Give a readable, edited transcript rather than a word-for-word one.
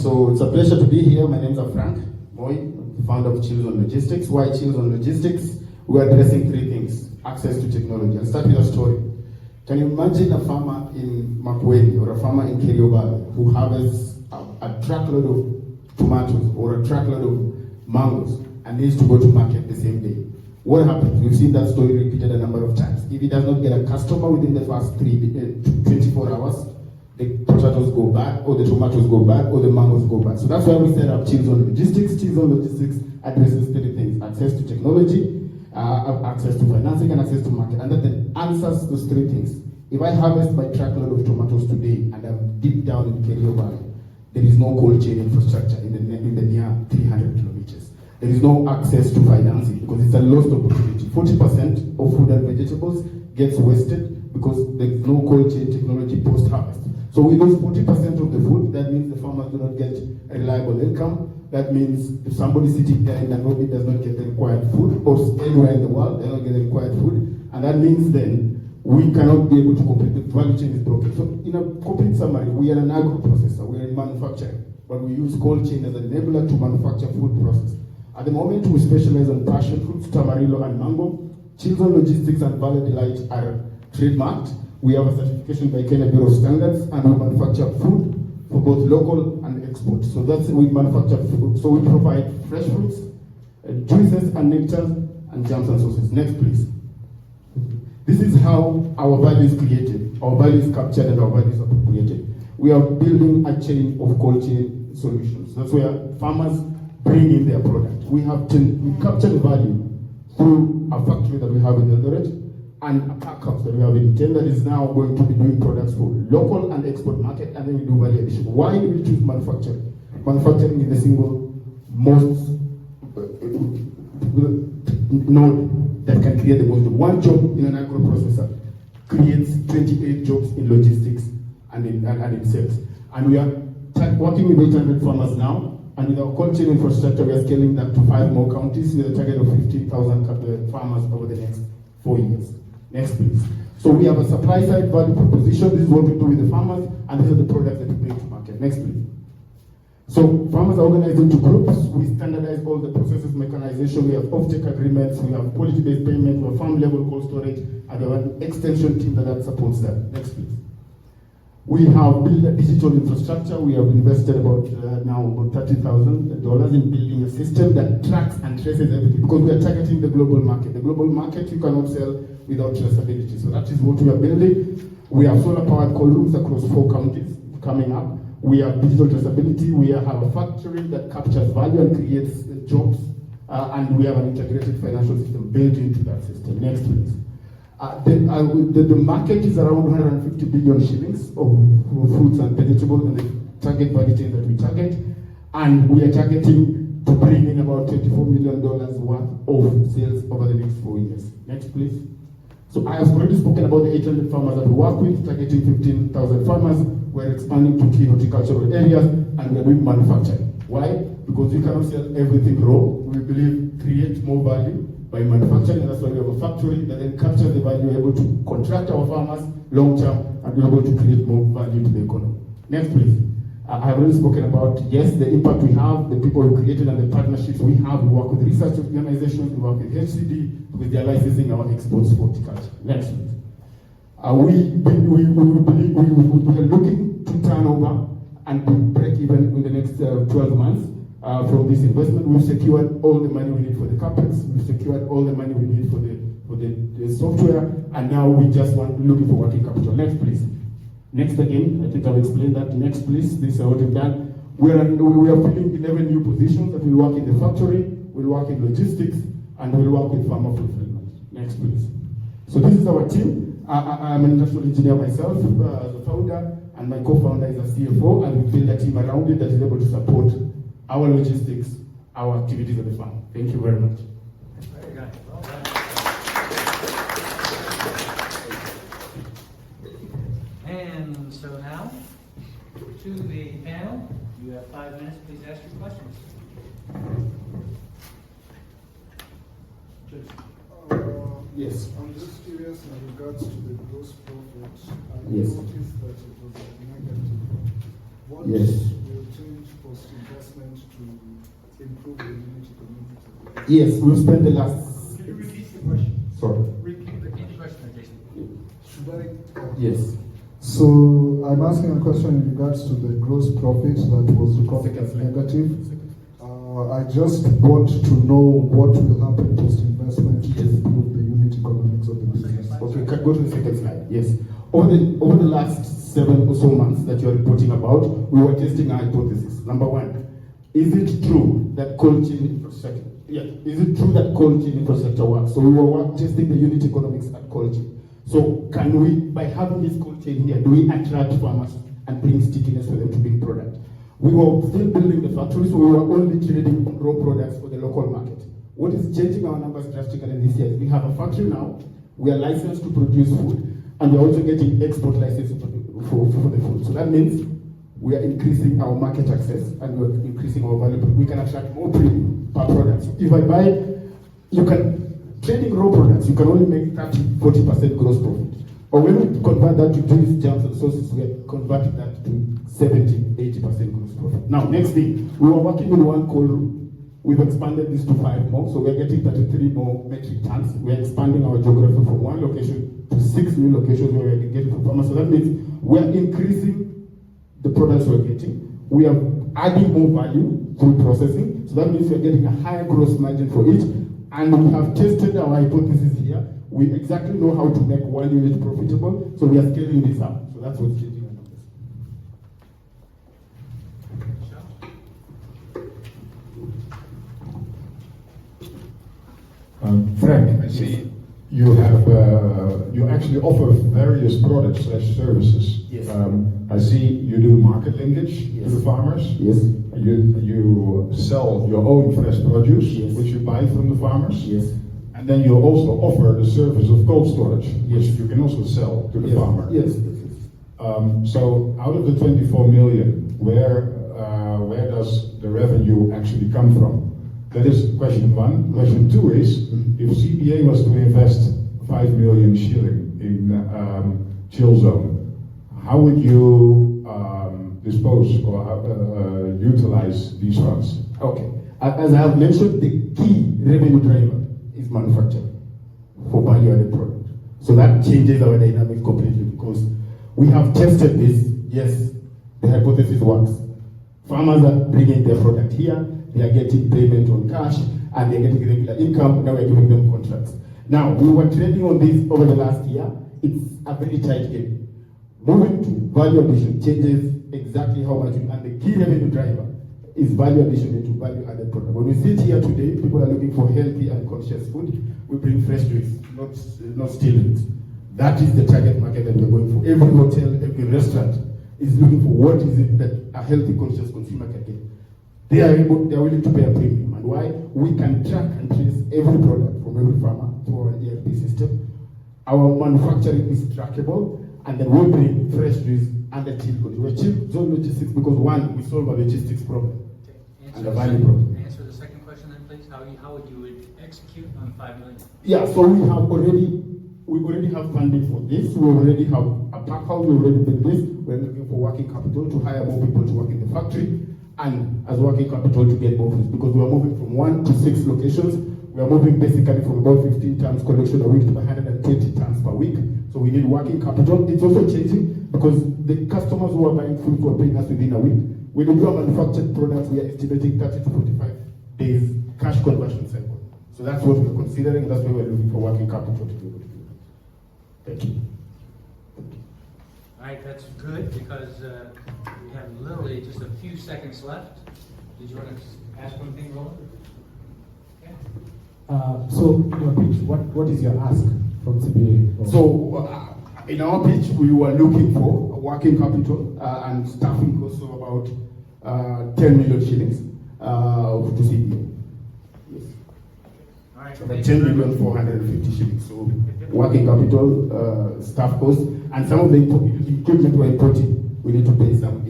So it's a pleasure to be here. My name is Frank Moy, founder of ChillZone Logistics. Why ChillZone Logistics? We are addressing three things. Access to technology. I'll start with a story. Can you imagine a farmer in Makueni or a farmer in Kerio who harvests a truckload of tomatoes or a truckload of mangoes and needs to go to market the same day? What happens? We've seen that story repeated a number of times. If he does not get a customer within the first 24 hours, the potatoes go bad, or the tomatoes go bad, or the mangoes go bad. So that's why we set up ChillZone Logistics. ChillZone Logistics addresses three things: access to technology, access to financing, and access to market. And that then answers those three things. If I harvest my truckload of tomatoes today and I'm deep down in Kerio Valley, there is no cold chain infrastructure in the near 300 kilometers. There is no access to financing because it's a lost opportunity. 40% of food and vegetables gets wasted because there's no cold chain technology post-harvest. So we lose 40% of the food. That means the farmers do not get a reliable income. That means if somebody sitting there in Nairobi does not get the required food, or anywhere in the world, they don't get the required food. And that means then we cannot be able to compete. The value chain is broken. So in a complete summary, we are an agro-processor. We are in manufacturing. But we use cold chain as an enabler to manufacture food process. At the moment, we specialize on passion fruits, tamarillo, and mango. ChillZone Logistics and Valley Delight are trademarked. We have a certification by Kenya Bureau of Standards, and we manufacture food for both local and export. So that's we manufacture food. So we provide fresh fruits, juices and nectars, and jams and sauces. Next, please. This is how our value is created, our value is captured, and our value is appropriated. We are building a chain of cold chain solutions. That's where farmers bring in their product. We capture the value through a factory that we have in Eldoret and a pack house that we have in Iten that is now going to be doing products for local and export market, and then we do value addition. Why do we choose manufacturing? Manufacturing is the single most node that can create the most job. One job in an agro processor creates 28 jobs in logistics and in sales. And we are working with 800 farmers now. And with our cold chain infrastructure, we are scaling that to 5 more counties with a target of 15,000 farmers over the next 4 years. Next, please. So we have a supply side value proposition. This is what we do with the farmers, and these are the products that we bring to market. Next, please. So farmers are organized into groups. We standardize all the processes, mechanization. We have offtake agreements. We have quality-based payment. We have farm-level cold storage, and we have an extension team that supports that. Next, please. We have built a digital infrastructure. We have invested about $30,000 in building a system that tracks and traces everything because we are targeting the global market. The global market you cannot sell without traceability. So that is what we are building. We have solar-powered cold rooms across 4 counties coming up. We have digital traceability. We have a factory that captures value and creates jobs. And we have an integrated financial system built into that system. Next, please. The market is around 150 billion shillings of fruits and vegetables and the target value chain that we target. And we are targeting to bring in about $24 million worth of sales over the next 4 years. Next, please. So I have already spoken about the 800 farmers that we work with, targeting 15,000 farmers. We're expanding to key horticultural areas, and we're doing manufacturing. Why? Because we cannot sell everything raw. We believe create more value by manufacturing, and that's why we have a factory that then captures the value. We're able to contract our farmers long term, and we're able to create more value to the economy. Next, please. I have already spoken about, yes, the impact we have, the people we created, and the partnerships we have. We work with research organizations, we work with HCD, because they are licensing our exports for horticulture. Next, please. We believe we are looking to turn over and break even in the next 12 months. From this investment, we've secured all the money we need for the capex, we've secured all the money we need for the software, and now we just looking for working capital. Next, please. Next again, I think I've explained that. Next, please. This is what we've done. We are filling 11 new positions that will work in the factory, will work in logistics, and will work with farmer fulfillment. Next, please. So this is our team. I'm an industrial engineer myself, as a founder, and my co-founder is a CFO, and we build a team around it that is able to support our logistics, our activities at the farm. Thank you very much. Very good. Well done. And so now, to the panel. You have 5 minutes. Please ask your questions. Yes. I'm just curious in regards to the gross profit. I Yes. noticed that it was negative. What Yes. will change for Yes, we've spent the last. Can you repeat the question? Sorry. Repeat the question, Jason. Should I? Yes. So I'm asking a question in regards to the gross profit that was recorded as negative. I just want to know what will happen post-investment to improve the unit economics of the business. Okay, can go to the second slide. Yes. Over the last 7 or so months that you're reporting about, we were testing our hypothesis. Number one, is it true that cold chain infrastructure? Yeah. Is it true that cold chain infrastructure works? So we were testing the unit economics at cold chain. So can we, by having this cold chain here, do we attract farmers and bring stickiness for them to bring product? We were still building the factory, so we were only trading raw products for the local market. What is changing our numbers drastically this year is we have a factory now, we are licensed to produce food, and we're also getting export license for the food. So that means we are increasing our market access and we're increasing our value. We can attract more premium per product. So if I buy, you can, trading raw products, you can only make 30-40% gross profit. Or when we convert that to juice, jams, and sauces, we are converting that to 70-80% gross profit. Now, next thing, we were working in one cold room. We've expanded this to 5 more, so we're getting 33 more metric tons. We're expanding our geography from 1 location to 6 new locations where we're getting for farmers. So that means we're increasing the products we're getting. We are adding more value through processing. So that means we're getting a higher gross margin for each. And we have tested our hypothesis here. We exactly know how to make 1 unit profitable. So we are scaling this up. So that's what's changing our numbers. Frank, I see you have you actually offer various products / services. Yes. I see you do market linkage Yes. to the farmers. Yes. You sell your own fresh produce, Yes. which you buy from the farmers. Yes. And then you also offer the service of cold storage, which Yes. you can also sell to the Yes. farmer. Yes. So out of the 24 million, where does the revenue actually come from? That is question 1. Question 2 is, if CBA was to invest 5 million shilling in ChillZone, how would you dispose or utilize these funds? Okay. As I have mentioned, the key revenue driver is manufacturing for value-added product. So that changes our dynamic completely because we have tested this. Yes, the hypothesis works. Farmers are bringing their product here, they are getting payment on cash, and they're getting regular income. Now we're giving them contracts. Now, we were trading on this over the last year. It's a very tight game. Moving to value addition changes exactly how much, and the key revenue driver is value addition into value-added product. When we sit here today, people are looking for healthy and conscious food. We bring fresh drinks, not stale drinks. That is the target market that we're going for. Every hotel, every restaurant is looking for what is it that a healthy, conscious consumer can get. They are willing to pay a premium. And why? We can track and trace every product from every farmer through our ERP system. Our manufacturing is trackable, and then we bring fresh juice and the chill code. We're ChillZone logistics because 1, we solve a logistics problem and a value problem. Answer the second question then, please. How would you execute on 5 million? Yeah, so we already have funding for this. We already have a pack house. We already built this. We're looking for working capital to hire more people to work in the factory, and as working capital to get more food because we are moving from 1 to 6 locations. We are moving basically from about 15 tons collection a week to 120 tons per week. So we need working capital. It's also changing because the customers who are buying food who are paying us within a week. When we do a manufactured products, we are estimating 30 to 45 days cash conversion cycle. So that's what we're considering, and that's why we're looking for working capital to be able to do that. Thank you. All right, that's good because we have literally just a few seconds left. Did you want to ask one thing, Roland? Yeah. So, in your pitch, what is your ask from CBA? So, in our pitch, we were looking for working capital and staffing costs of about 10 million shillings to CBA. Yes. All right. About 10,450,000 shillings. So, working capital, staff costs, and some of the equipment we're importing, we need to pay some